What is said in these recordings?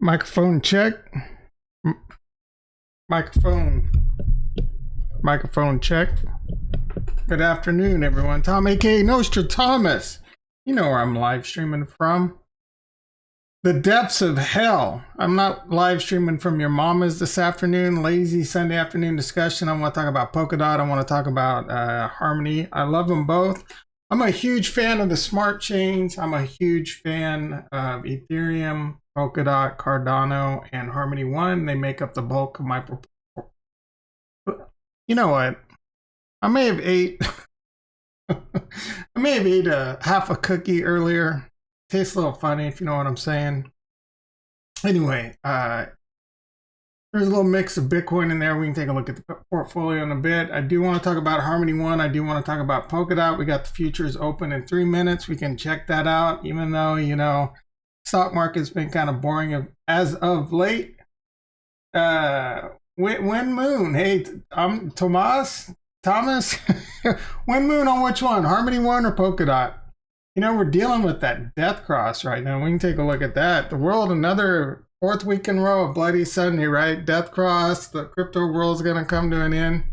Microphone check. Microphone check. Good afternoon, everyone. Tom, aka Nostradamus. You know where I'm live streaming from. The depths of hell. I'm not live streaming from your mama's this afternoon. Lazy Sunday afternoon discussion. I want to talk about Polkadot. I want to talk about Harmony. I love them both. I'm a huge fan of the smart chains. I'm a huge fan of Ethereum, Polkadot, Cardano, and HarmonyOne. They make up the bulk of my... You know what? I may have ate half a cookie earlier. Tastes a little funny, if you know what I'm saying. Anyway, there's a little mix of Bitcoin in there. We can take a look at the portfolio in a bit. I do want to talk about HarmonyOne. I do want to talk about Polkadot. We got the futures open in 3 minutes. We can check that out, even though, you know, stock market's been kind of boring as of late. When Moon. Hey, I'm Thomas. When Moon on which one? HarmonyOne or Polkadot? You know, we're dealing with that death cross right now. We can take a look at that. The world, another fourth week in a row of Bloody Sunday, right? Death cross. The crypto world's going to come to an end.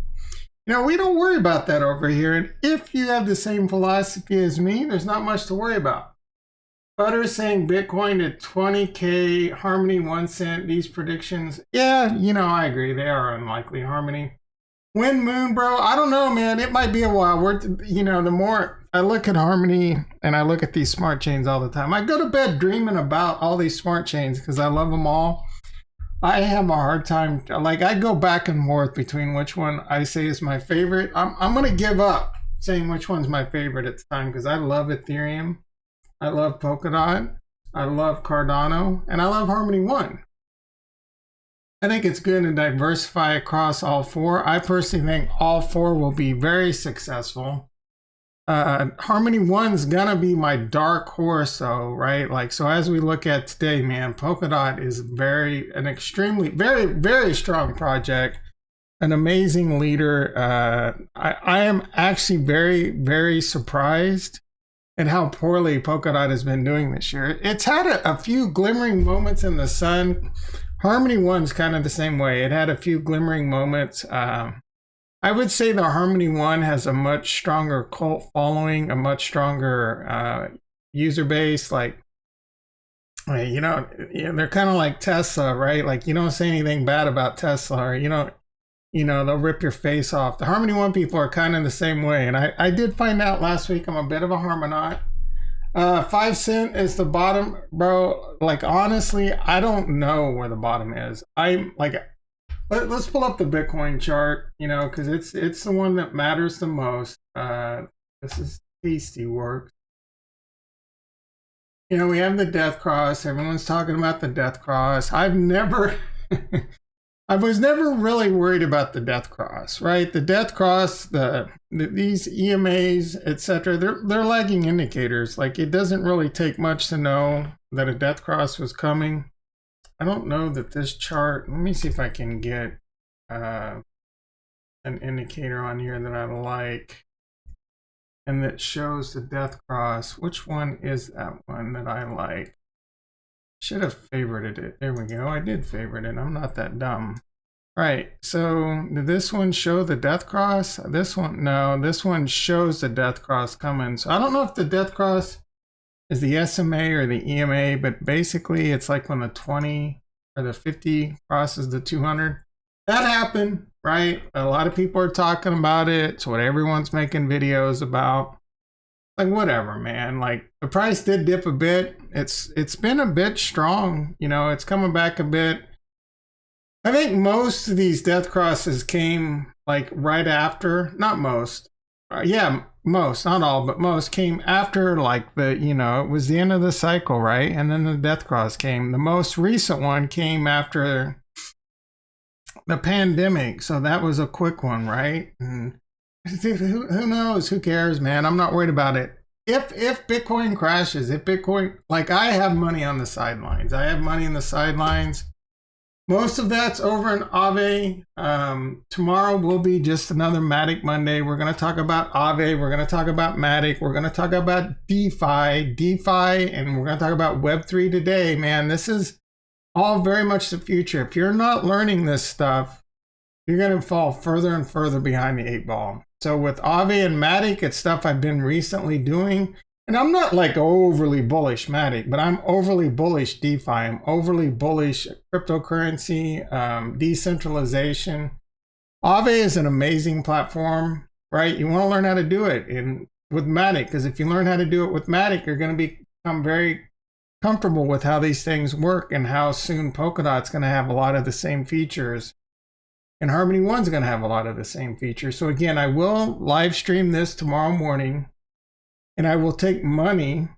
You know, we don't worry about that over here. And if you have the same philosophy as me, there's not much to worry about. Butter saying Bitcoin at 20K, Harmony 1 cent. These predictions, yeah, you know, I agree. They are unlikely. Harmony. When Moon, bro, I don't know, man. It might be a while. You know, the more I look at Harmony and I look at these smart chains all the time, I go to bed dreaming about all these smart chains because I love them all. I have a hard time. Like, I go back and forth between which one I say is my favorite. I'm going to give up saying which one's my favorite at the time because I love Ethereum. I love Polkadot. I love Cardano. And I love HarmonyOne. I think it's good to diversify across all four. I personally think all four will be very successful. HarmonyOne's gonna be my dark horse though, right? Like, so as we look at today, man, Polkadot is an extremely, very, very strong project, an amazing leader. I am actually very, very surprised at how poorly Polkadot has been doing this year. It's had a few glimmering moments in the sun. HarmonyOne's kind of the same way. It had a few glimmering moments. I would say the HarmonyOne has a much stronger cult following, a much stronger user base. Like, you know, they're kind of like Tesla, right? Like, you don't say anything bad about Tesla, or you know, they'll rip your face off. The HarmonyOne people are kind of the same way. And I did find out last week I'm a bit of a Harmonaut. 5 cent is the bottom, bro. Like, honestly, I don't know where the bottom is. I'm like, let's pull up the Bitcoin chart, you know, because it's the one that matters the most. This is tasty work. You know, we have the death cross. Everyone's talking about the death cross. I was never really worried about the death cross, right? The death cross, these EMAs, etc. They're lagging indicators. Like, it doesn't really take much to know that a death cross was coming. I don't know that this chart. Let me see if I can get an indicator on here that I like, and that shows the death cross. Which one is that one that I like? Should have favorited it. There we go. I did favorite it. I'm not that dumb. Right. So did this one show the death cross? This one, no. This one shows the death cross coming. So I don't know if the death cross is the SMA or the EMA, but basically it's like when the 20 or the 50 crosses the 200. That happened, right? A lot of people are talking about it. It's what everyone's making videos about. Like, whatever, man. Like, the price did dip a bit. It's been a bit strong. You know, it's coming back a bit. I think most of these death crosses came like right after, not most. Yeah, most, not all, but most came after, like, you know, it was the end of the cycle, right? And then the death cross came. The most recent one came after the pandemic. So that was a quick one, right? And who knows? Who cares, man? I'm not worried about it. If Bitcoin crashes, like, I have money on the sidelines. I have money in the sidelines. Most of that's over in AAVE. Tomorrow will be just another Matic Monday. We're going to talk about AAVE. We're going to talk about Matic. We're going to talk about DeFi, and we're going to talk about Web3 today, man. This is all very much the future. If you're not learning this stuff, you're going to fall further and further behind the 8-ball. So with AAVE and Matic, it's stuff I've been recently doing. And I'm not like overly bullish Matic, but I'm overly bullish DeFi. I'm overly bullish cryptocurrency, decentralization. AAVE is an amazing platform, right? You want to learn how to do it with Matic, because if you learn how to do it with Matic, you're going to become very comfortable with how these things work and how soon Polkadot's going to have a lot of the same features. And HarmonyOne's going to have a lot of the same features. So again, I will live stream this tomorrow morning, and I will take money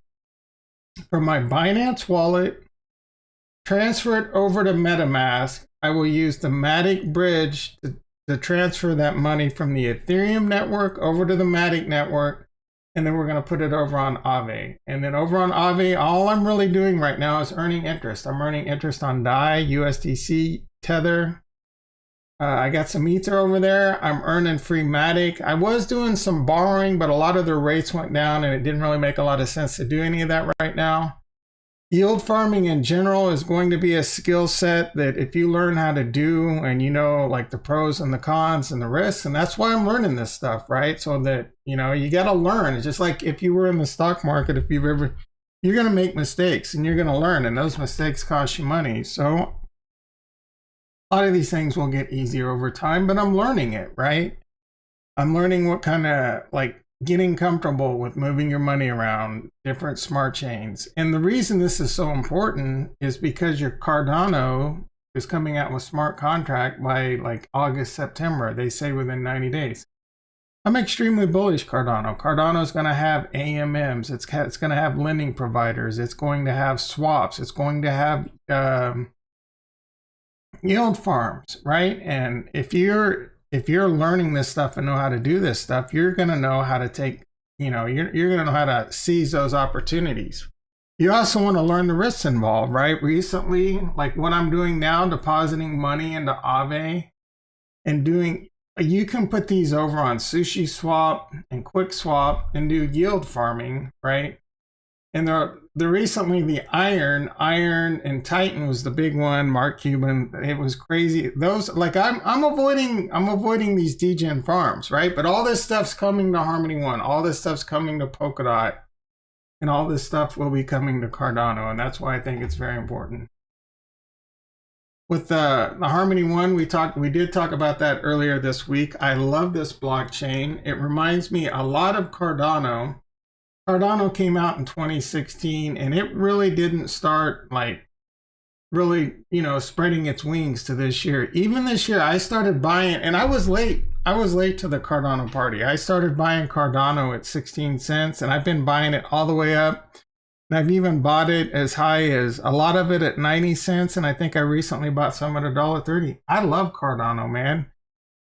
from my Binance wallet, transfer it over to MetaMask. I will use the Matic bridge to transfer that money from the Ethereum network over to the Matic network. And then we're going to put it over on AAVE. And then over on AAVE, all I'm really doing right now is earning interest. I'm earning interest on DAI, USDC, Tether. I got some Ether over there. I'm earning free Matic. I was doing some borrowing, but a lot of their rates went down and it didn't really make a lot of sense to do any of that right now. Yield farming in general is going to be a skill set that if you learn how to do and you know like the pros and the cons and the risks, and that's why I'm learning this stuff, right? So that, you know, you got to learn. It's just like if you were in the stock market, you're going to make mistakes and you're going to learn, and those mistakes cost you money. So a lot of these things will get easier over time, but I'm learning it, right? I'm learning what kind of like getting comfortable with moving your money around different smart chains. And the reason this is so important is because your Cardano is coming out with smart contract by like August, September. They say within 90 days. I'm extremely bullish Cardano. Cardano is going to have AMMs. It's going to have lending providers. It's going to have swaps. It's going to have yield farms, right? And if you're learning this stuff and know how to do this stuff, you're going to know how to take, you know, you're going to know how to seize those opportunities. You also want to learn the risks involved, right? Recently, like what I'm doing now, depositing money into AAVE and doing, you can put these over on Sushi Swap and Quick Swap and do yield farming, right? And the recently the Iron and Titan was the big one. Mark Cuban, it was crazy. Those like I'm avoiding these degen farms, right? But all this stuff's coming to HarmonyOne. All this stuff's coming to Polkadot, and all this stuff will be coming to Cardano, and that's why I think it's very important. With the HarmonyOne, we did talk about that earlier this week. I love this blockchain. It reminds me a lot of Cardano. Cardano came out in 2016 and it really didn't start like really, you know, spreading its wings to this year. Even this year I started buying, and I was late to the Cardano party. I started buying Cardano at 16 cents and I've been buying it all the way up. And I've even bought it as high as a lot of it at 90 cents. And I think I recently bought some at $1.30. I love Cardano, man.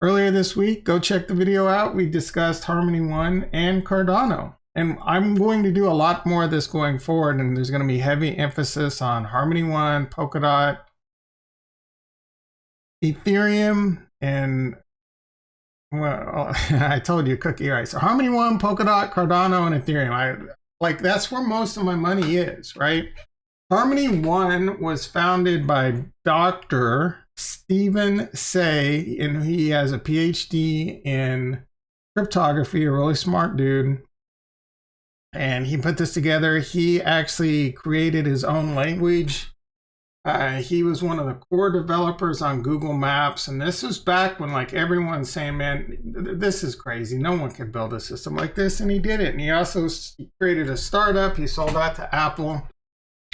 Earlier this week, go check the video out. We discussed HarmonyOne and Cardano. And I'm going to do a lot more of this going forward, and there's going to be heavy emphasis on HarmonyOne, Polkadot, Ethereum, and, well, I told you cookie, right? So HarmonyOne, Polkadot, Cardano, and Ethereum. That's where most of my money is, right? HarmonyOne was founded by Dr. Stephen Say, and he has a PhD in cryptography, a really smart dude. And he put this together. He actually created his own language. He was one of the core developers on Google Maps. And this was back when like everyone's saying, man, this is crazy. No one could build a system like this. And he did it. And he also created a startup. He sold that to Apple.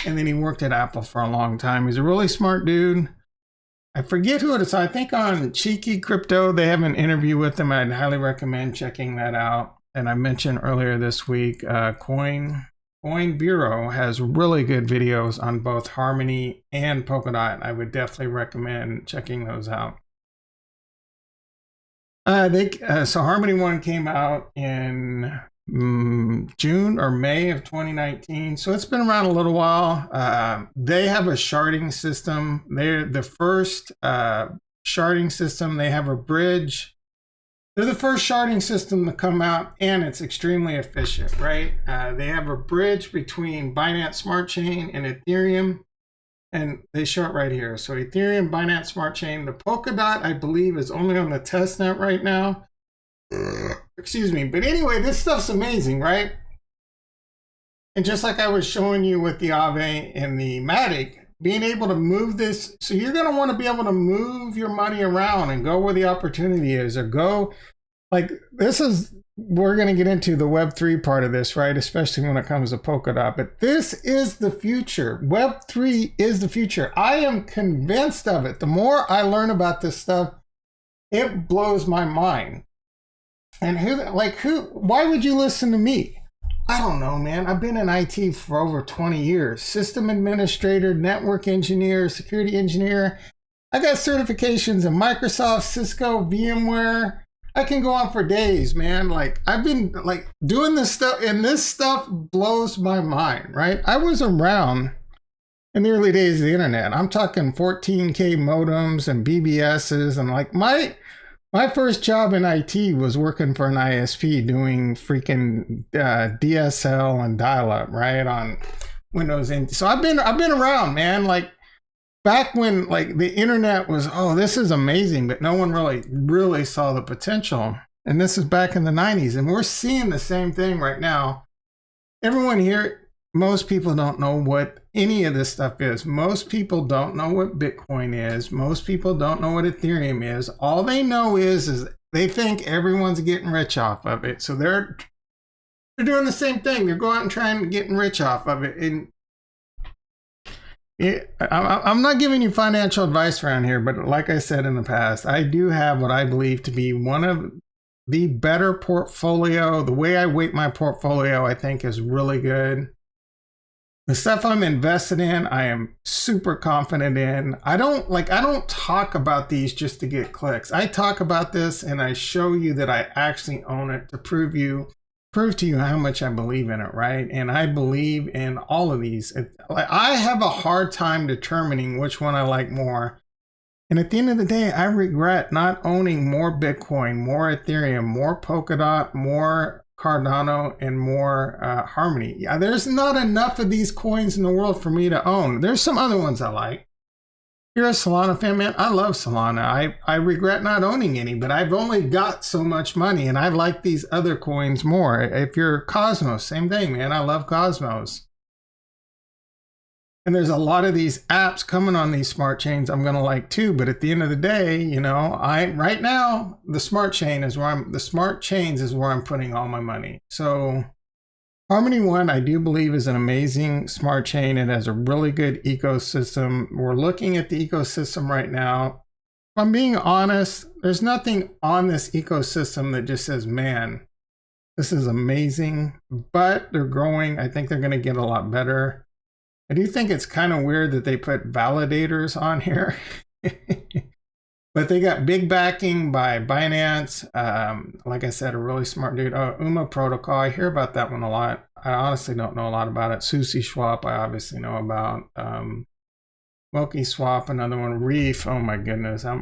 And then he worked at Apple for a long time. He's a really smart dude. I forget who it is. I think on Cheeky Crypto, they have an interview with him. I'd highly recommend checking that out. And I mentioned earlier this week, Coin Bureau has really good videos on both Harmony and Polkadot. I would definitely recommend checking those out. So HarmonyOne came out in June or May of 2019. So it's been around a little while. They have a sharding system. They're the first sharding system. They have a bridge. They're the first sharding system to come out, and it's extremely efficient, right? They have a bridge between Binance Smart Chain and Ethereum, And they show it right here. So Ethereum, Binance Smart Chain. The Polkadot, I believe, is only on the testnet right now. Excuse me. But anyway, this stuff's amazing, right? And just like I was showing you with the AAVE and the Matic, being able to move this, so you're going to want to be able to move your money around and go where the opportunity is, or go, like, this is, we're going to get into the Web3 part of this, right? Especially when it comes to Polkadot. But this is the future. Web3 is the future. I am convinced of it. The more I learn about this stuff, it blows my mind. And why would you listen to me? I don't know, man. I've been in IT for over 20 years. System administrator, network engineer, security engineer. I got certifications in Microsoft, Cisco, VMware. I can go on for days, man. Like, I've been like doing this stuff, and this stuff blows my mind, right? I was around in the early days of the internet. I'm talking 14K modems and BBSs, and like my first job in IT was working for an ISP doing freaking DSL and dial-up, right, on Windows. And so I've been around, man. Like, back when like the internet was, oh, this is amazing, but no one really saw the potential. And this is back in the 90s, and we're seeing the same thing right now. Everyone here, most people don't know what any of this stuff is. Most people don't know what Bitcoin is. Most people don't know what Ethereum is. All they know is they think everyone's getting rich off of it. So they're doing the same thing. They're going out and trying to get rich off of it. And I'm not giving you financial advice around here, but like I said in the past, I do have what I believe to be one of the better portfolio. The way I weight my portfolio, I think, is really good. The stuff I'm invested in, I am super confident in. I don't talk about these just to get clicks. I talk about this and I show you that I actually own it to prove to you how much I believe in it, right? And I believe in all of these. I have a hard time determining which one I like more. And at the end of the day, I regret not owning more Bitcoin, more Ethereum, more Polkadot, more Cardano, and more Harmony. Yeah, there's not enough of these coins in the world for me to own. There's some other ones I like. You're a Solana fan, man. I love Solana. I regret not owning any, but I've only got so much money, and I like these other coins more. If you're Cosmos, same thing, man. I love Cosmos. And there's a lot of these apps coming on these smart chains I'm going to like too. But at the end of the day, you know, right now, the smart chains is where I'm putting all my money. So HarmonyOne, I do believe, is an amazing smart chain. It has a really good ecosystem. We're looking at the ecosystem right now. If I'm being honest, there's nothing on this ecosystem that just says, man, this is amazing, but they're growing. I think they're going to get a lot better. I do think it's kind of weird that they put validators on here, but they got big backing by Binance. Like I said, a really smart dude. Oh, UMA Protocol. I hear about that one a lot. I honestly don't know a lot about it. Sushi Swap, I obviously know about. Moki Swap, another one. Reef. Oh my goodness, I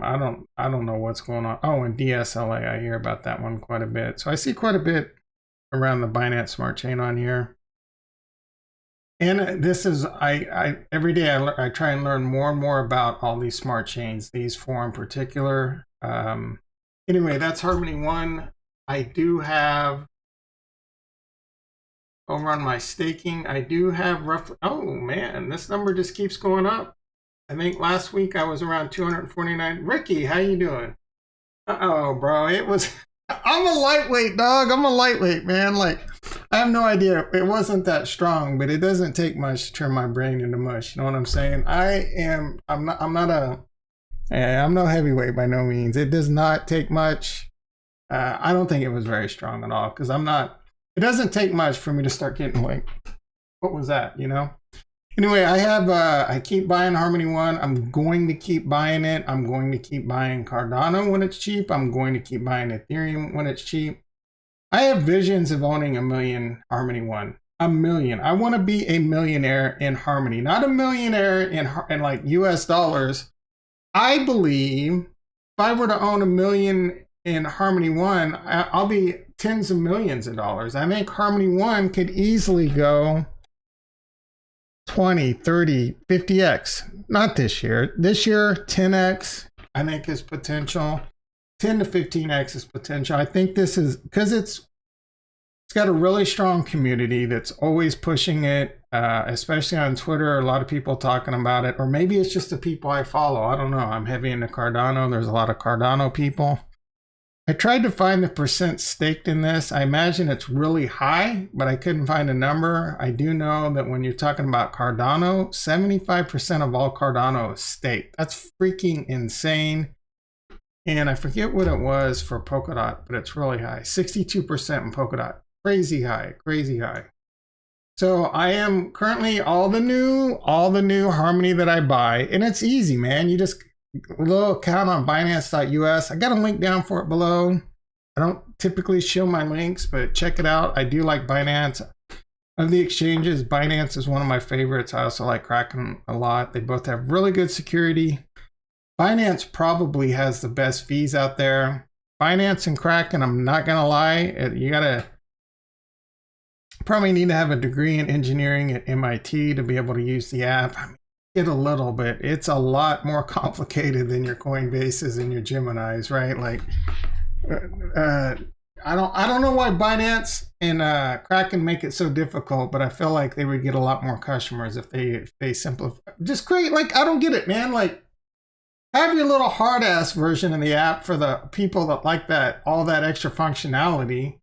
don't know what's going on. Oh, and DSLA. I hear about that one quite a bit. So I see quite a bit around the Binance Smart Chain on here. And this is, every day I try and learn more and more about all these smart chains, these four in particular. Anyway, that's HarmonyOne. I do have, over on my staking, I do have roughly, oh man, this number just keeps going up. I think last week I was around 249. Ricky, how you doing? Uh-oh, bro, it was, I'm a lightweight, dog. I'm a lightweight, man. Like, I have no idea. It wasn't that strong, but it doesn't take much to turn my brain into mush. You know what I'm saying? I'm no heavyweight by no means. It does not take much. I don't think it was very strong at all, because it doesn't take much for me to start getting like, what was that, you know? Anyway, I keep buying HarmonyOne. I'm going to keep buying it. I'm going to keep buying Cardano when it's cheap. I'm going to keep buying Ethereum when it's cheap. I have visions of owning 1 million HarmonyOne. 1 million. I want to be a millionaire in Harmony, not a millionaire in like US dollars. I believe if I were to own 1 million in HarmonyOne, I'll be tens of millions of dollars. I think HarmonyOne could easily go 20, 30, 50x. not this year. This year, 10x, I think is potential. 10 to 15x is potential. I think this is because it's got a really strong community that's always pushing it, especially on Twitter. A lot of people talking about it, or maybe it's just the people I follow. I don't know. I'm heavy into Cardano. There's a lot of Cardano people. I tried to find the percent staked in this. I imagine it's really high, but I couldn't find a number. I do know that when you're talking about Cardano, 75% of all Cardano is staked. That's freaking insane. And I forget what it was for Polkadot, but it's really high. 62% in Polkadot. Crazy high, crazy high. So I am currently all the new Harmony that I buy, and it's easy, man. You just little account on Binance.us. I got a link down for it below. I don't typically show my links, but check it out. I do like Binance. Of the exchanges, Binance is one of my favorites. I also like Kraken a lot. They both have really good security. Binance probably has the best fees out there. Binance and Kraken, I'm not gonna lie, you gotta probably need to have a degree in engineering at MIT to be able to use the app. It a little bit. It's a lot more complicated than your Coinbases and your Geminis, right? Like, I don't know why Binance and Kraken make it so difficult, but I feel like they would get a lot more customers if they simplify. Just create, like, I don't get it, man. Like, have your little hard ass version of the app for the people that like that, all that extra functionality.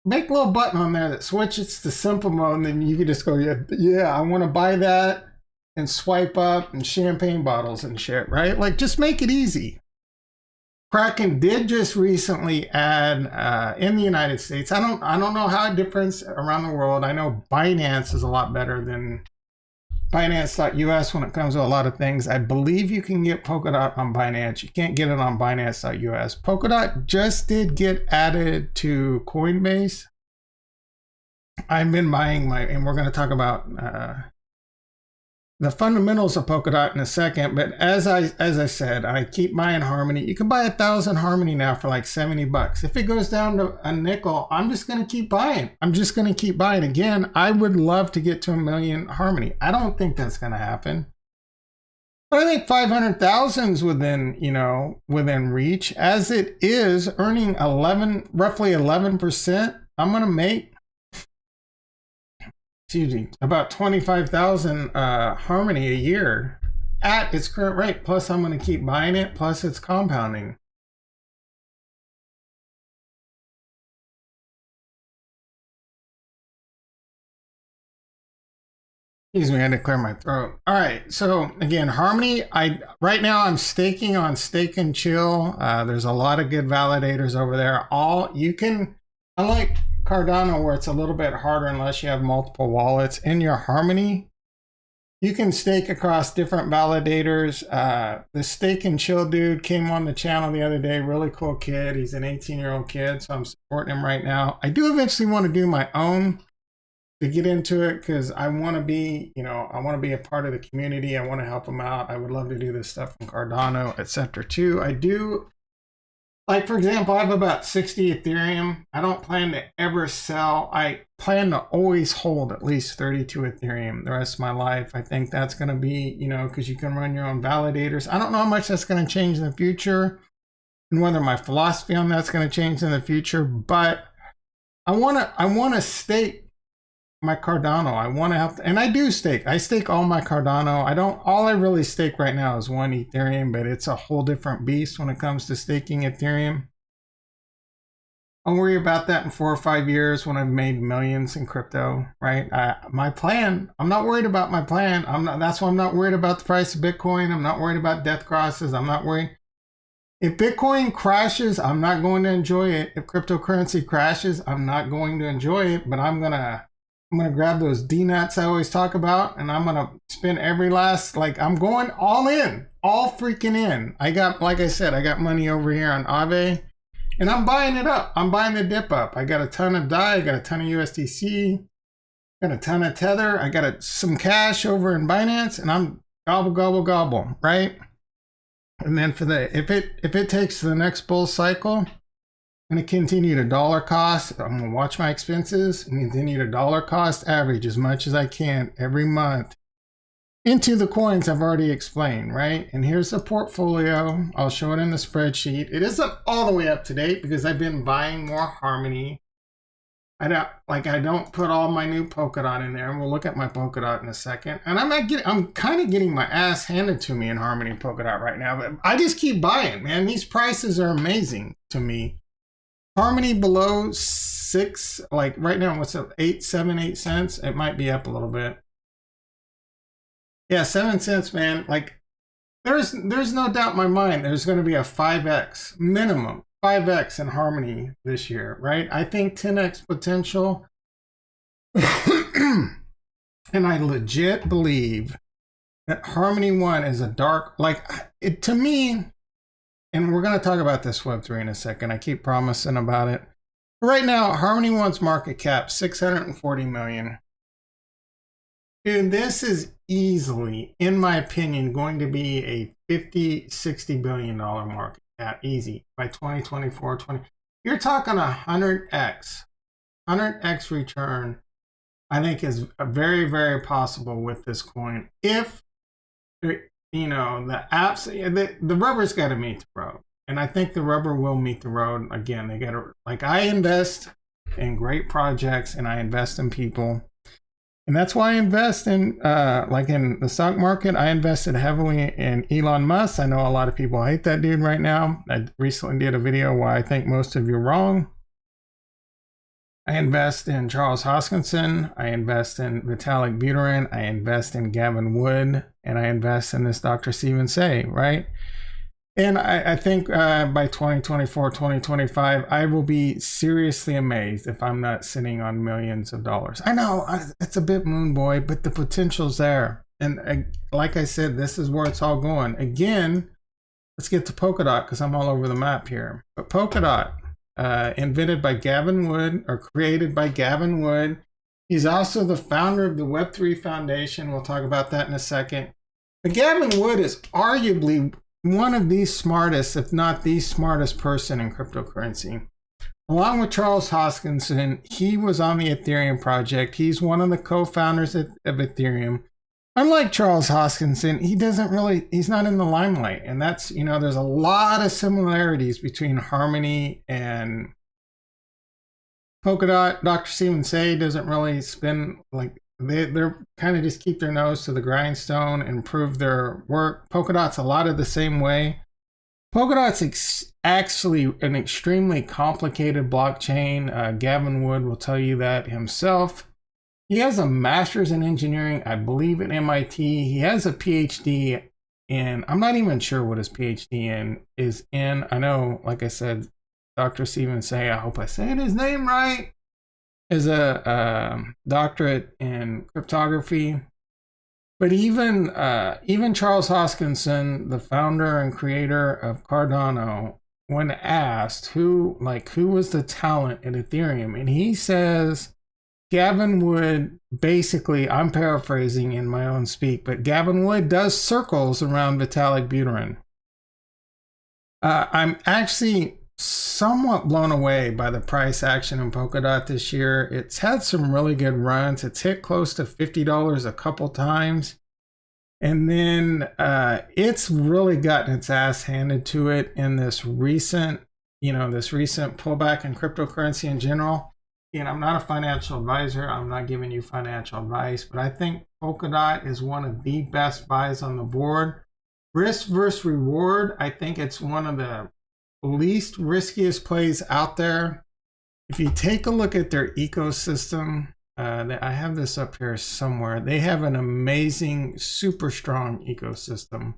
Make a little button on there that switches to simple mode, and then you can just go, yeah, I want to buy that, and swipe up, and champagne bottles and shit, right? Like, just make it easy. Kraken did just recently add in the United States. I don't know how it differs around the world. I know Binance is a lot better than Binance.us when it comes to a lot of things. I believe you can get Polkadot on Binance. You can't get it on Binance.us. Polkadot just did get added to Coinbase. I've been buying and we're going to talk about the fundamentals of Polkadot in a second, but as I said, I keep buying Harmony. You can buy 1,000 Harmony now for like $70. If it goes down to a nickel, I'm just going to keep buying. I'm just going to keep buying. Again, I would love to get to 1 million Harmony. I don't think that's going to happen. But I think 500,000 is within reach. As it is earning roughly 11%, I'm going to make about 25,000 Harmony a year at its current rate. Plus, I'm going to keep buying it. Plus, it's compounding. Excuse me, I had to clear my throat. All right, so again, Harmony. Right now I'm staking on Stake and Chill. There's a lot of good validators over there. Unlike Cardano, where it's a little bit harder unless you have multiple wallets, in your Harmony, you can stake across different validators. The Stake and Chill dude came on the channel the other day. Really cool kid. He's an 18-year-old kid, so I'm supporting him right now. I do eventually want to do my own to get into it, because I want to be, I want to be a part of the community. I want to help them out. I would love to do this stuff from Cardano, etc. too. I do. Like, for example, I have about 60 Ethereum. I don't plan to ever sell. I plan to always hold at least 32 Ethereum the rest of my life. I think that's going to be, because you can run your own validators. I don't know how much that's going to change in the future and whether my philosophy on that's going to change in the future, but I want to stake my Cardano. I want to help, and I do stake. I stake all my Cardano. All I really stake right now is 1 Ethereum, but it's a whole different beast when it comes to staking Ethereum. I'll worry about that in 4 or 5 years when I've made millions in crypto, right? My plan, I'm not worried about my plan. That's why I'm not worried about the price of Bitcoin. I'm not worried about death crosses. I'm not worried. If Bitcoin crashes, I'm not going to enjoy it. If cryptocurrency crashes, I'm not going to enjoy it, but I'm going to grab those D-nuts I always talk about, and I'm going to spend every last, I'm going all in, all freaking in. Like I said, I got money over here on AAVE, and I'm buying it up. I'm buying the dip up. I got a ton of DAI, I got a ton of USDC, got a ton of Tether, I got some cash over in Binance, and I'm gobble, gobble, gobble, right? And then if it takes to the next bull cycle, I'm going to continue to dollar cost. I'm going to watch my expenses and continue to dollar cost average as much as I can every month into the coins I've already explained, right? And here's the portfolio. I'll show it in the spreadsheet. It isn't all the way up to date because I've been buying more Harmony. I don't put all my new Polkadot in there, and we'll look at my Polkadot in a second. And I'm kind of getting my ass handed to me in Harmony Polkadot right now, but I just keep buying, man. These prices are amazing to me. Harmony below 6, like right now, what's up? 7, 8 cents. It might be up a little bit. Yeah, 7 cents, man. Like there's no doubt in my mind there's going to be a 5x minimum. 5x in Harmony this year, right? I think 10x potential. And I legit believe that HarmonyOne is a dark, like it to me, and we're going to talk about this Web3 in a second. I keep promising about it. But right now, HarmonyOne's market cap, 640 million. Dude, this is easily, in my opinion, going to be a $50-60 billion market. Yeah, easy by 2024, 20. You're talking 100x return. I think is very, very possible with this coin. If the apps, the rubber's got to meet the road, and I think the rubber will meet the road. Again, they got to, like, I invest in great projects and I invest in people. And that's why I invest in, like in the stock market, I invested heavily in Elon Musk. I know a lot of people hate that dude right now. I recently did a video why I think most of you are wrong. I invest in Charles Hoskinson. I invest in Vitalik Buterin. I invest in Gavin Wood. And I invest in this Dr. Stephen Say, right? And I think by 2024, 2025, I will be seriously amazed if I'm not sitting on millions of dollars. I know it's a bit moon boy, but the potential's there. And like I said, this is where it's all going. Again, let's get to Polkadot because I'm all over the map here. But Polkadot, invented by Gavin Wood, or created by Gavin Wood. He's also the founder of the Web3 Foundation. We'll talk about that in a second. But Gavin Wood is arguably one of the smartest, if not the smartest person in cryptocurrency. Along with Charles Hoskinson, he was on the Ethereum project. He's one of the co-founders of Ethereum. Unlike Charles Hoskinson, he's not in the limelight. And that's, there's a lot of similarities between Harmony and Polkadot. Dr. Stephen Say doesn't really spin, like, they're kind of just keep their nose to the grindstone and improve their work. Polkadot's a lot of the same way. Polkadot's actually an extremely complicated blockchain. Gavin Wood will tell you that himself. He has a master's in engineering, I believe, at MIT. He has a PhD in, I'm not even sure what his PhD is in. I know, like I said, Dr. Stephen Say, I hope I said his name right, is a doctorate in cryptography. But even Charles Hoskinson, the founder and creator of Cardano, when asked who was the talent at Ethereum, and he says Gavin Wood, basically, I'm paraphrasing in my own speak, but Gavin Wood does circles around Vitalik Buterin. I'm actually somewhat blown away by the price action in Polkadot this year. It's had some really good runs. It's hit close to $50 a couple times. And then it's really gotten its ass handed to it in this recent pullback in cryptocurrency in general. And I'm not a financial advisor. I'm not giving you financial advice, but I think Polkadot is one of the best buys on the board. Risk versus reward, I think it's one of the least riskiest plays out there. If you take a look at their ecosystem, I have this up here somewhere. They have an amazing, super strong ecosystem.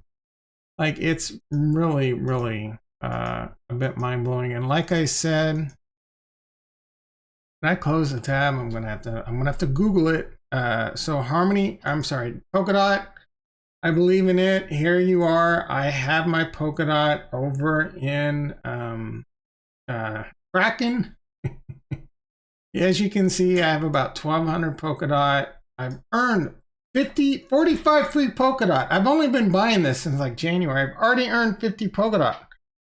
Like, it's really, really a bit mind-blowing. And like I said, when I close the tab, I'm gonna have to Google it. So Polkadot, I believe in it. Here you are. I have my Polkadot over in Kraken. As you can see, I have about 1,200 Polkadot. I've earned 45 free Polkadot. I've only been buying this since like January. I've already earned 50 Polkadot.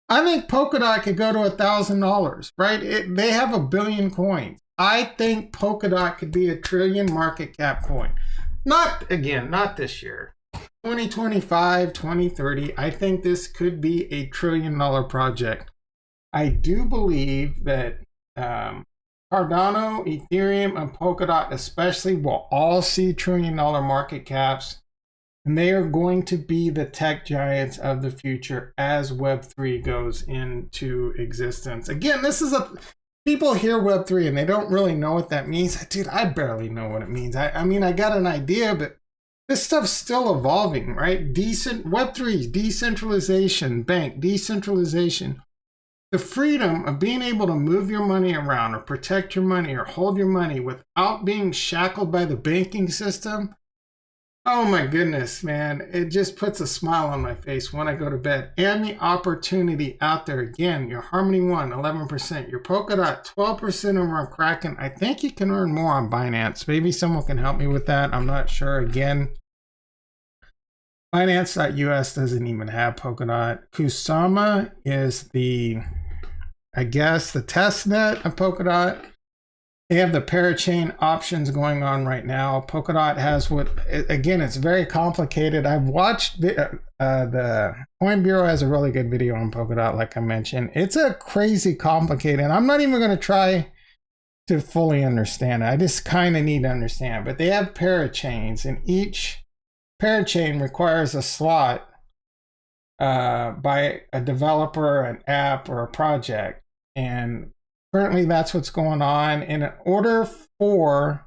I think Polkadot could go to $1,000, right? They have 1 billion coins. I think Polkadot could be a $1 trillion market cap coin. Not this year. 2025, 2030, I think this could be a $1 trillion project. I do believe that Cardano, Ethereum, and Polkadot especially will all see $1 trillion market caps. And they are going to be the tech giants of the future as Web3 goes into existence. Again, this is people hear Web3 and they don't really know what that means. Dude, I barely know what it means. I mean, I got an idea, but this stuff's still evolving, right? Web3, decentralization, bank, decentralization. The freedom of being able to move your money around or protect your money or hold your money without being shackled by the banking system. Oh my goodness, man. It just puts a smile on my face when I go to bed. And the opportunity out there, again, your HarmonyOne, 11%, your Polkadot, 12% over on Kraken. I think you can earn more on Binance. Maybe someone can help me with that. I'm not sure. Again, Binance.us doesn't even have Polkadot. Kusama is the, I guess, the test net of Polkadot. They have the parachain options going on right now. Polkadot has what, again, it's very complicated. I've watched the Coin Bureau has a really good video on Polkadot, like I mentioned. It's a crazy complicated. I'm not even going to try to fully understand it. I just kind of need to understand. But they have parachains, and each parachain requires a slot by a developer, an app, or a project. And currently, that's what's going on. And in order for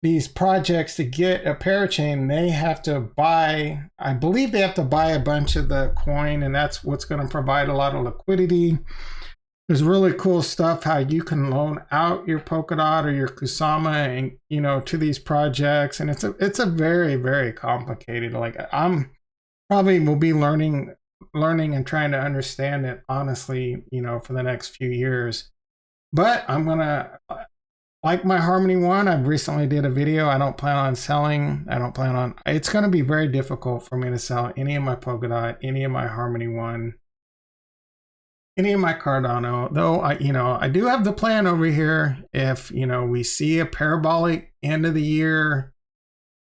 these projects to get a parachain, they have to buy, I believe they have to buy a bunch of the coin, and that's what's going to provide a lot of liquidity. There's really cool stuff how you can loan out your Polkadot or your Kusama, and you know, to these projects. And it's a very, very complicated. Like, I'm probably will be learning and trying to understand it honestly, you know, for the next few years. But I'm gonna, like my HarmonyOne, I recently did a video. I don't plan on selling. It's gonna be very difficult for me to sell any of my Polkadot, any of my HarmonyOne, any of my Cardano. Though I do have the plan over here. If, you know, we see a parabolic end of the year,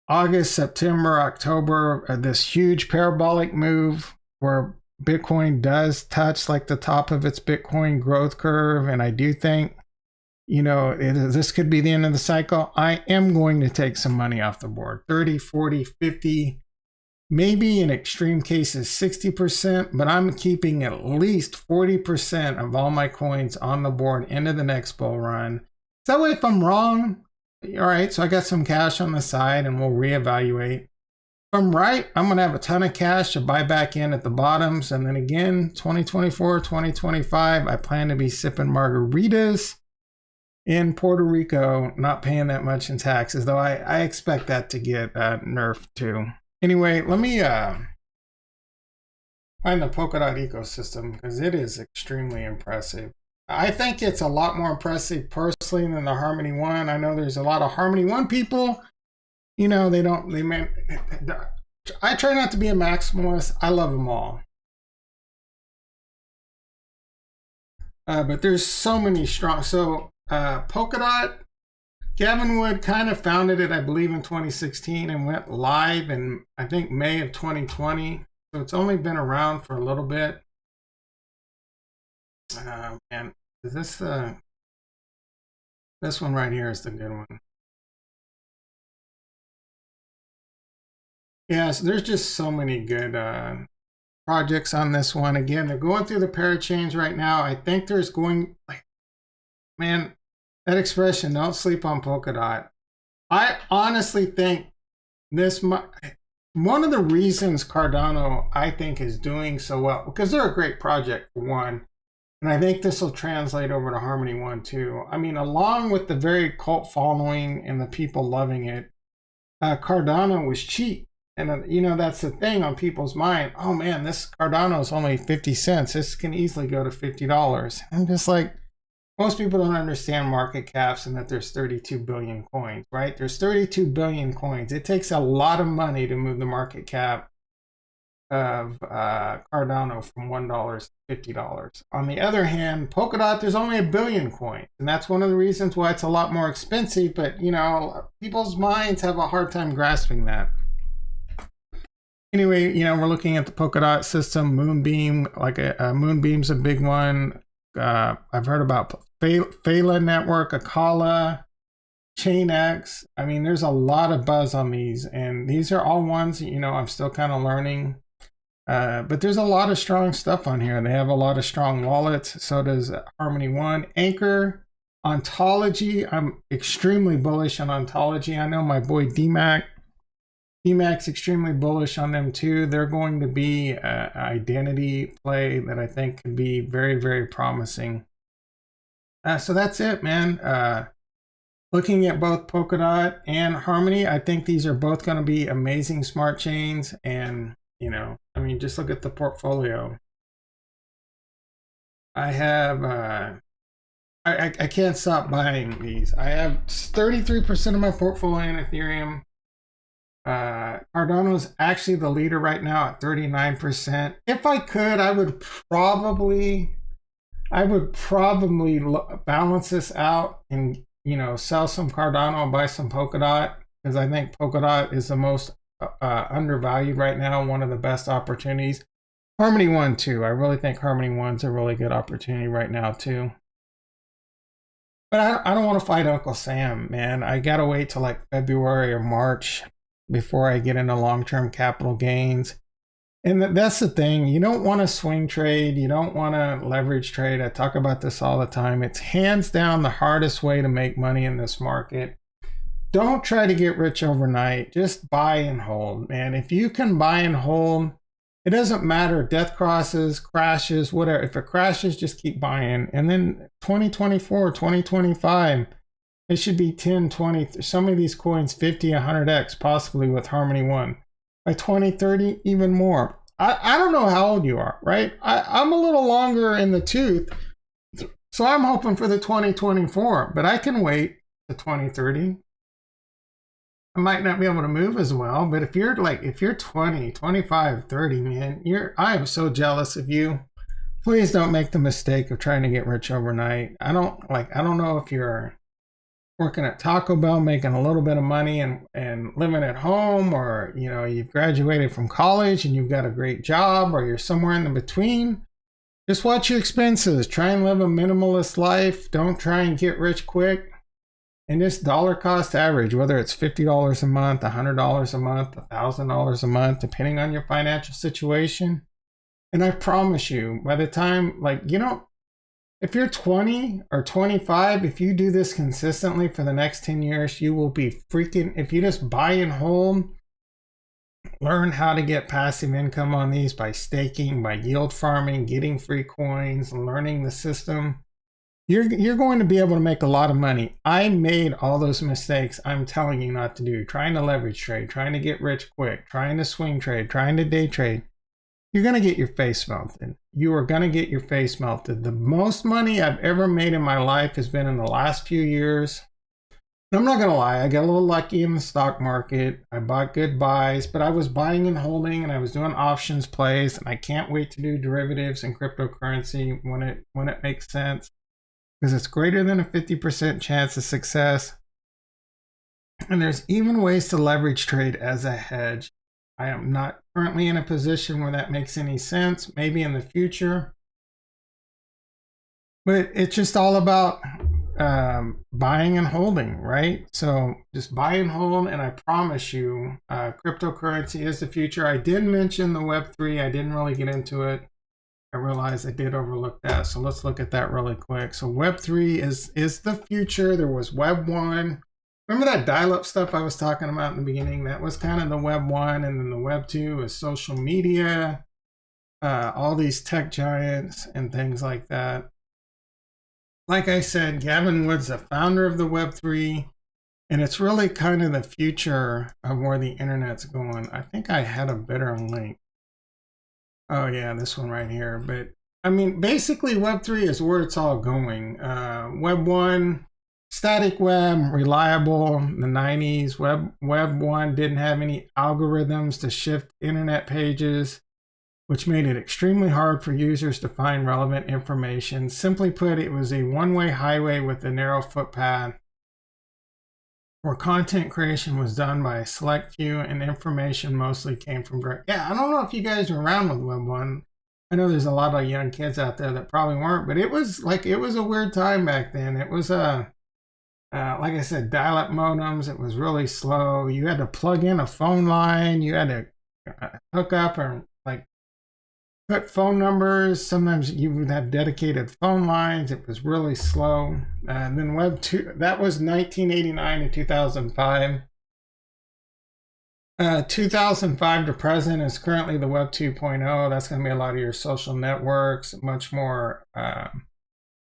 August, September, October, this huge parabolic move where Bitcoin does touch like the top of its Bitcoin growth curve, and I do think, you know, this could be the end of the cycle. I am going to take some money off the board, 30, 40, 50, maybe in extreme cases 60%, but I'm keeping at least 40% of all my coins on the board into the next bull run. So that way, if I'm wrong, all right, so I got some cash on the side and we'll reevaluate. If I'm right, I'm going to have a ton of cash to buy back in at the bottoms. And then again, 2024, 2025, I plan to be sipping margaritas in Puerto Rico, not paying that much in taxes, though I expect that to get nerfed too. Anyway, let me find the Polkadot ecosystem because it is extremely impressive. I think it's a lot more impressive personally than the HarmonyOne. I know there's a lot of HarmonyOne people. You know, I try not to be a maximalist. I love them all. But there's so many strong. So Polkadot, Gavin Wood kind of founded it, I believe, in 2016 and went live in, I think, May of 2020. So it's only been around for a little bit. And is this this one right here is the good one. Yeah, so there's just so many good projects on this one. Again, they're going through the parachains right now. I think there's going, like, man, that expression, don't sleep on Polkadot. I honestly think one of the reasons Cardano, I think, is doing so well, because they're a great project for one, and I think this will translate over to HarmonyOne too. I mean, along with the very cult following and the people loving it, Cardano was cheap. And, you know, that's the thing on people's mind. Oh, man, this Cardano is only 50 cents. This can easily go to $50. I'm just like, most people don't understand market caps and that there's 32 billion coins, right? There's 32 billion coins. It takes a lot of money to move the market cap of Cardano from $1 to $50. On the other hand, Polkadot, there's only 1 billion coins. And that's one of the reasons why it's a lot more expensive. But, you know, people's minds have a hard time grasping that. anyway, you know, we're looking at the Polkadot system, Moonbeam, like a Moonbeam's a big one. I've heard about Phala Network, Akala, ChainX. I mean, there's a lot of buzz on these, and these are all ones, you know, I'm still kind of learning. But there's a lot of strong stuff on here. They have a lot of strong wallets. So does HarmonyOne. Anchor, Ontology. I'm extremely bullish on Ontology. I know my boy DMAC. DMAC's extremely bullish on them too. They're going to be an identity play that I think could be very, very promising. So that's it, man. Looking at both Polkadot and Harmony, I think these are both going to be amazing smart chains. And, you know, I mean, just look at the portfolio. I have, I can't stop buying these. I have 33% of my portfolio in Ethereum. Cardano's actually the leader right now at 39%. If I could, I would probably balance this out and, you know, sell some Cardano and buy some Polkadot, because I think Polkadot is the most undervalued right now, one of the best opportunities. HarmonyOne too. I really think HarmonyOne's a really good opportunity right now too. But I don't want to fight Uncle Sam, man. I gotta wait till like February or March before I get into long-term capital gains. And that's the thing. You don't want to swing trade. You don't want to leverage trade. I talk about this all the time. It's hands down the hardest way to make money in this market. Don't try to get rich overnight. Just buy and hold, man. If you can buy and hold, it doesn't matter. Death crosses, crashes, whatever. If it crashes, just keep buying. And then 2024, 2025, it should be 10, 20, some of these coins 50, 100x, possibly with HarmonyOne. By 2030, even more. I don't know how old you are, right? I'm a little longer in the tooth, so I'm hoping for the 2024, but I can wait to 2030. I might not be able to move as well, but if you're 20, 25, 30, man, I am so jealous of you. Please don't make the mistake of trying to get rich overnight. I don't know if you're working at Taco Bell, making a little bit of money and living at home, or, you know, you've graduated from college and you've got a great job, or you're somewhere in the between. Just watch your expenses. Try and live a minimalist life. Don't try and get rich quick. And just dollar cost average, whether it's $50 a month, $100 a month, $1,000 a month, depending on your financial situation. And I promise you, by the time, like, you know, if you're 20 or 25, if you do this consistently for the next 10 years, you will be freaking, if you just buy and hold, learn how to get passive income on these by staking, by yield farming, getting free coins, learning the system, you're going to be able to make a lot of money. I made all those mistakes I'm telling you not to do, trying to leverage trade, trying to get rich quick, trying to swing trade, trying to day trade. You're going to get your face melted. You are going to get your face melted. The most money I've ever made in my life has been in the last few years. And I'm not going to lie, I got a little lucky in the stock market. I bought good buys, but I was buying and holding, and I was doing options plays, and I can't wait to do derivatives and cryptocurrency when it makes sense, because it's greater than a 50% chance of success. And there's even ways to leverage trade as a hedge. I am not currently in a position where that makes any sense, maybe in the future. But it's just all about buying and holding, right? So just buy and hold, and I promise you, cryptocurrency is the future. I did mention the Web3. I didn't really get into it. I realized I did overlook that. So let's look at that really quick. So Web3 is the future. There was Web 1. Remember that dial-up stuff I was talking about in the beginning? That was kind of the Web 1, and then the Web 2 is social media, all these tech giants and things like that. Like I said, Gavin Wood's the founder of the Web 3, and it's really kind of the future of where the internet's going. I think I had a better link. Oh yeah, this one right here. But I mean, basically Web 3 is where it's all going. Web 1, static web, reliable, in the 90s. Web 1 didn't have any algorithms to shift internet pages, which made it extremely hard for users to find relevant information. Simply put, it was a one-way highway with a narrow footpath. where content creation was done by a select few and information mostly came from direct. Yeah, I don't know if you guys were around with Web 1. I know there's a lot of young kids out there that probably weren't, but it was a weird time back then. It was like I said, dial-up modems. It was really slow. You had to plug in a phone line. You had to hook up and like put phone numbers. Sometimes you would have dedicated phone lines. It was really slow. And then Web 2, that was 1989 to 2005. 2005 to present is currently the Web 2.0. That's going to be a lot of your social networks, much more.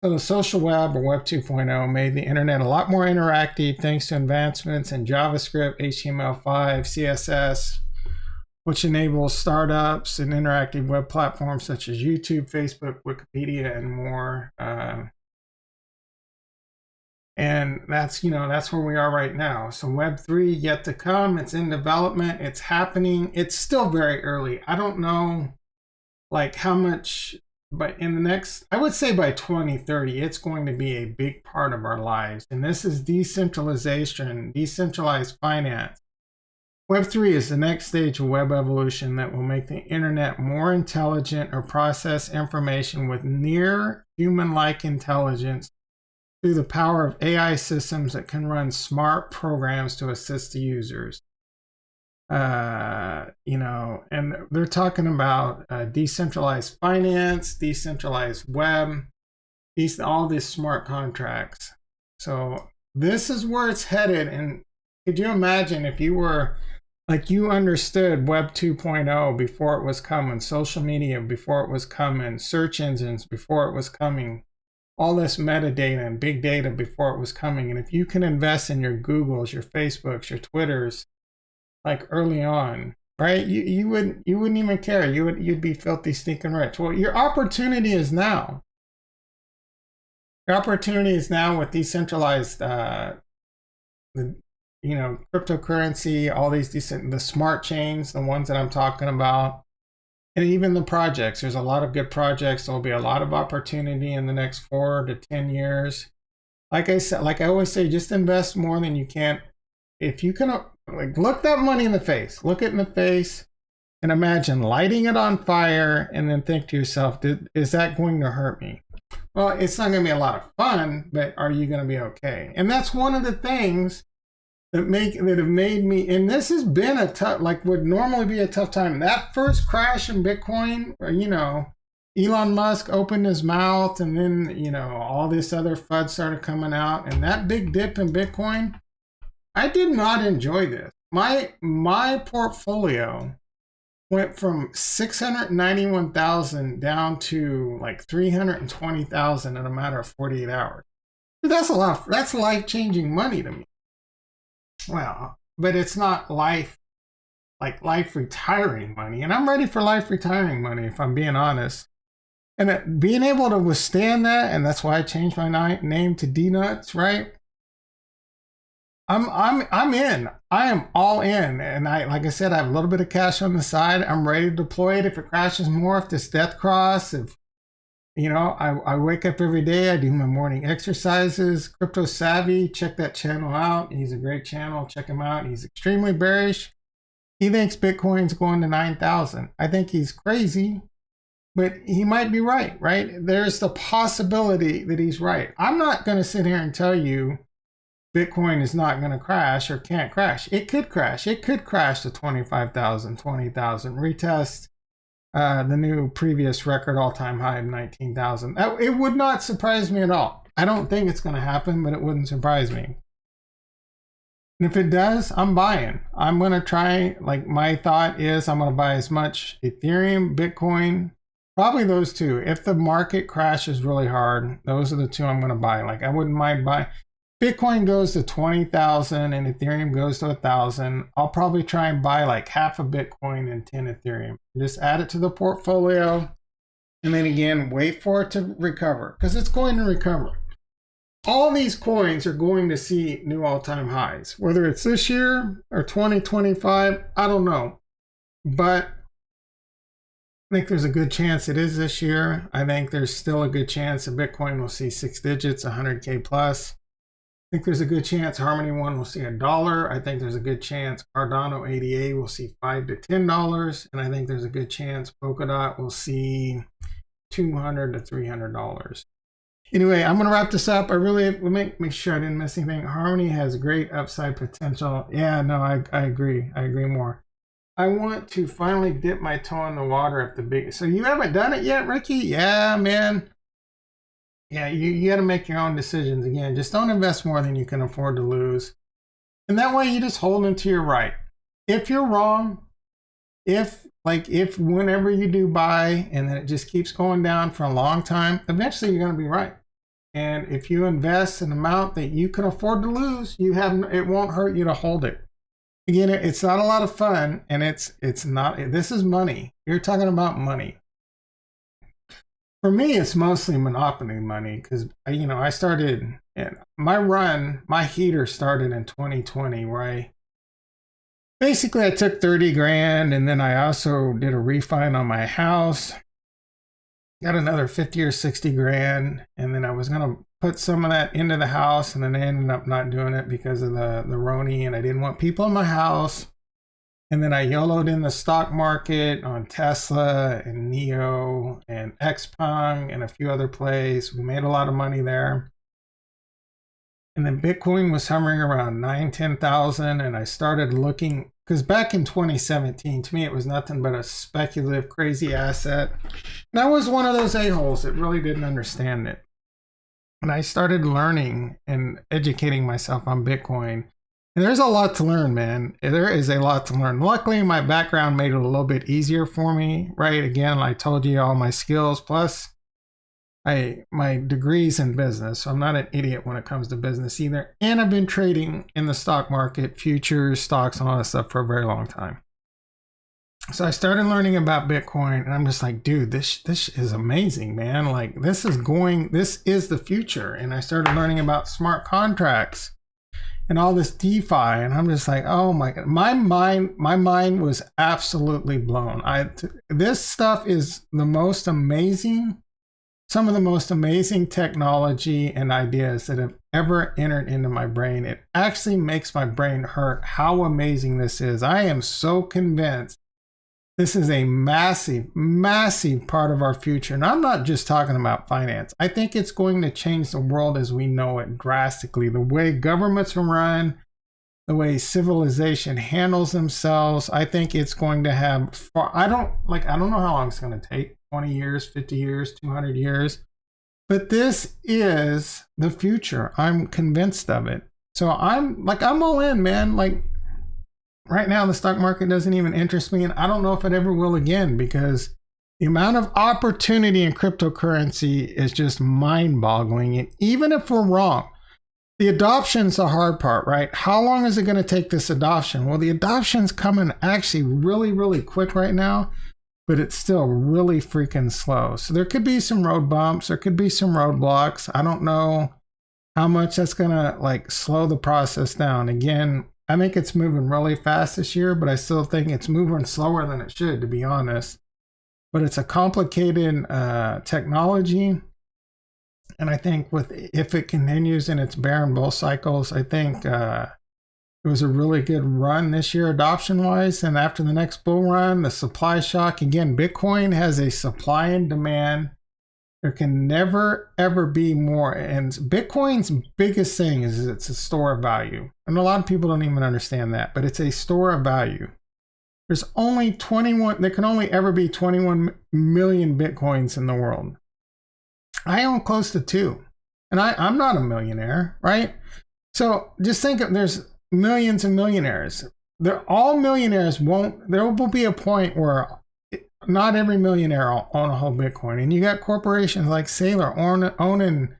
So the social web, or Web 2.0, made the internet a lot more interactive thanks to advancements in JavaScript, HTML5, CSS, which enables startups and interactive web platforms such as YouTube, Facebook, Wikipedia, and more. And that's where we are right now. So Web 3 yet to come. It's in development. It's happening. It's still very early. I don't know like how much, but in the next, I would say by 2030, it's going to be a big part of our lives. And this is decentralization, decentralized finance. Web 3 is the next stage of web evolution that will make the internet more intelligent or process information with near human-like intelligence through the power of AI systems that can run smart programs to assist the users. And they're talking about decentralized finance, decentralized web, all these smart contracts. So this is where it's headed. And could you imagine if you were like, you understood Web 2.0 before it was coming, social media before it was coming, search engines before it was coming, all this metadata and big data before it was coming. And if you can invest in your Googles, your Facebooks, your Twitters, like early on, right? You wouldn't even care. You'd be filthy stinking rich. Well, your opportunity is now. Your opportunity is now with decentralized, cryptocurrency, all these the smart chains, the ones that I'm talking about. And even the projects, there's a lot of good projects. There'll be a lot of opportunity in the next 4 to 10 years. Like I said, like I always say, just invest more than you can. If you can, like, look that money in the face, look it in the face, and imagine lighting it on fire, and then think to yourself, is that going to hurt me? Well, it's not going to be a lot of fun, but are you going to be okay? And that's one of the things that have made me, and this has been a tough, like would normally be a tough time. That first crash in Bitcoin, Elon Musk opened his mouth, and then, all this other FUD started coming out, and that big dip in Bitcoin, I did not enjoy this. My portfolio went from 691,000 down to like 320,000 in a matter of 48 hours. That's a lot. That's life-changing money to me. Well, but it's not life retiring money. And I'm ready for life retiring money, if I'm being honest. And being able to withstand that, and that's why I changed my name to D-Nuts, right? I'm in. I am all in. And like I said, I have a little bit of cash on the side. I'm ready to deploy it if it crashes more, if this death cross, if I wake up every day, I do my morning exercises. Crypto Savvy, check that channel out. He's a great channel. Check him out. He's extremely bearish. He thinks Bitcoin's going to 9,000. I think he's crazy, but he might be right? There's the possibility that he's right. I'm not going to sit here and tell you Bitcoin is not going to crash or can't crash. It could crash. It could crash to 25,000, 20,000, retest the new previous record all-time high of 19,000. It would not surprise me at all. I don't think it's going to happen, but it wouldn't surprise me. And if it does, I'm buying. I'm going to try, like my thought is I'm going to buy as much Ethereum, Bitcoin, probably those two. If the market crashes really hard, those are the two I'm going to buy. Like I wouldn't mind buying. Bitcoin goes to 20,000 and Ethereum goes to 1,000. I'll probably try and buy like half a Bitcoin and 10 Ethereum. Just add it to the portfolio. And then again, wait for it to recover because it's going to recover. All these coins are going to see new all-time highs. Whether it's this year or 2025, I don't know. But I think there's a good chance it is this year. I think there's still a good chance that Bitcoin will see 6 digits, 100K plus. think there's a good chance HarmonyOne will see $1. I think there's a good chance Cardano ADA will see $5 to $10. And I think there's a good chance Polkadot will see $200 to $300. Anyway, I'm going to wrap this up. I really make sure I didn't miss anything. Harmony has great upside potential. Yeah, no, I agree. I agree more. I want to finally dip my toe in the water at the big. So you haven't done it yet, Ricky? Yeah, man. Yeah, you got to make your own decisions. Again, just don't invest more than you can afford to lose. And that way you just hold into your right. If you're wrong, if whenever you do buy and then it just keeps going down for a long time, eventually you're going to be right. And if you invest an amount that you can afford to lose, it won't hurt you to hold it. Again, it's not a lot of fun, and it's not. This is money. You're talking about money. For me, it's mostly monopoly money because I started my heater started in 2020, where basically I took 30 grand, and then I also did a refi on my house, got another 50 or 60 grand, and then I was gonna put some of that into the house, and then I ended up not doing it because of the Roni, and I didn't want people in my house. And then I YOLO'd in the stock market on Tesla and NEO and Xpeng and a few other plays. We made a lot of money there. And then Bitcoin was hovering around 10,000, and I started looking, because back in 2017, to me, it was nothing but a speculative, crazy asset. And I was one of those a-holes that really didn't understand it. And I started learning and educating myself on Bitcoin. And there's a lot to learn, man. There is a lot to learn. Luckily, my background made it a little bit easier for me, right? Again, I told you all my skills, plus my degrees in business. So I'm not an idiot when it comes to business either. And I've been trading in the stock market, futures, stocks, and all that stuff for a very long time. So I started learning about Bitcoin, and I'm just like, dude, this is amazing, man. Like, this is the future. And I started learning about smart contracts and all this DeFi, and I'm just like, oh my God, my mind was absolutely blown. This stuff is the most amazing, some of the most amazing technology and ideas that have ever entered into my brain. It actually makes my brain hurt how amazing this is. I am so convinced this is a massive, massive part of our future. And I'm not just talking about finance. I think it's going to change the world as we know it drastically. The way governments are run, the way civilization handles themselves. I think it's going to have, I don't know how long it's going to take, 20 years, 50 years, 200 years. But this is the future. I'm convinced of it. So I'm all in, man. Like, right now, the stock market doesn't even interest me, and I don't know if it ever will again, because the amount of opportunity in cryptocurrency is just mind-boggling. And even if we're wrong, the adoption's the hard part, right? How long is it going to take this adoption? Well, the adoption's coming actually really, really quick right now, but it's still really freaking slow. So there could be some road bumps, there could be some roadblocks. I don't know how much that's going to slow the process down. Again, I think it's moving really fast this year, but I still think it's moving slower than it should, to be honest. But it's a complicated technology. And I think if it continues in its bear and bull cycles, I think it was a really good run this year adoption-wise. And after the next bull run, the supply shock, again, Bitcoin has a supply and demand. There can never, ever be more. And Bitcoin's biggest thing is it's a store of value. And a lot of people don't even understand that, but it's a store of value. There's only there can only ever be 21 million Bitcoins in the world. I own close to 2. And I'm not a millionaire, right? So just think of, there's millions of millionaires. They're all millionaires there will be a point where not every millionaire will own a whole Bitcoin. And you got corporations like Saylor owning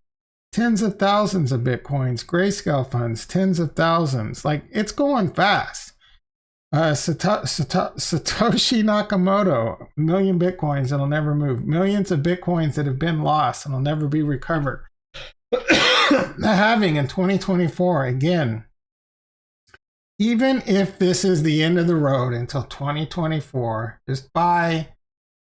tens of thousands of Bitcoins, Grayscale funds, tens of thousands. Like, it's going fast. Satoshi Nakamoto, 1 million Bitcoins that'll never move. Millions of Bitcoins that have been lost and will never be recovered. The halving in 2024, again, even if this is the end of the road until 2024, just buy,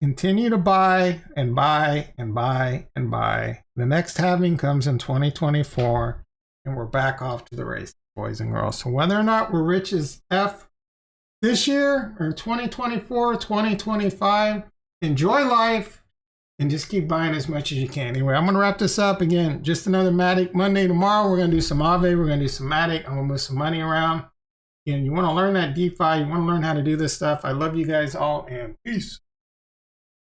continue to buy and buy and buy and buy. The next halving comes in 2024. and we're back off to the race, boys and girls. So whether or not we're rich as F this year or 2024, 2025, enjoy life and just keep buying as much as you can. Anyway, I'm going to wrap this up. Again, just another Matic Monday. Tomorrow, we're going to do some AAVE. We're going to do some Matic. I'm going to move some money around. And you want to learn that DeFi. You want to learn how to do this stuff. I love you guys all, and peace.